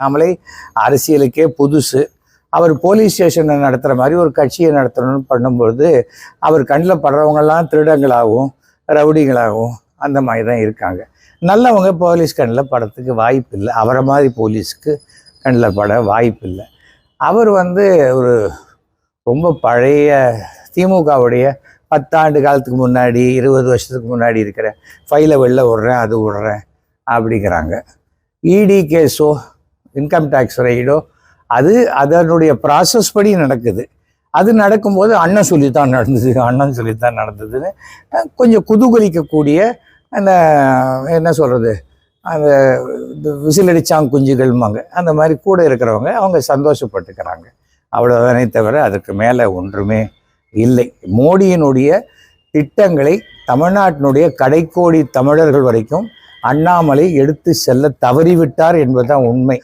நாமளே அரசியலுக்கே புதுசு. அவர் போலீஸ் ஸ்டேஷனை நடத்துகிற மாதிரி ஒரு கட்சியை நடத்தணும்னு பண்ணும்பொழுது அவர் கண்ணில் படுறவங்கெல்லாம் திருடங்களாகவும் ரவுடிகளாகவும் அந்த மாதிரி தான் இருக்காங்க. நல்லவங்க போலீஸ் கண்ணில் படத்துக்கு வாய்ப்பு இல்லை. அவரை மாதிரி போலீஸுக்கு கண்ணில் பட வாய்ப்பு இல்லை. அவர் ஒரு ரொம்ப பழைய திமுகவுடைய 10 ஆண்டு காலத்துக்கு முன்னாடி 20 வருஷத்துக்கு முன்னாடி இருக்கிற ஃபைலை வெளில விடுறேன் அது விடுறேன் அப்படிங்கிறாங்க. இடி கேஸோ இன்கம் டேக்ஸ் ரைடோ அது அதனுடைய ப்ராசஸ் படி நடக்குது. அது நடக்கும்போது அண்ணன் சொல்லித்தான் நடந்ததுன்னு கொஞ்சம் குதூகலிக்கக்கூடிய அந்த என்ன சொல்கிறது அந்த விசிலடிச்சாங்குஞ்சுகள்மாங்க அந்த மாதிரி கூட இருக்கிறவங்க அவங்க சந்தோஷப்பட்டுக்கிறாங்க. அவ்வளோதானே தவிர அதுக்கு மேலே ஒன்றுமே இல்லை. மோடியினுடைய திட்டங்களை தமிழ்நாட்டினுடைய கடைக்கோடி தமிழர்கள் வரைக்கும் அண்ணாமலை எடுத்து செல்ல தவறிவிட்டார் என்பதுதான் உண்மை.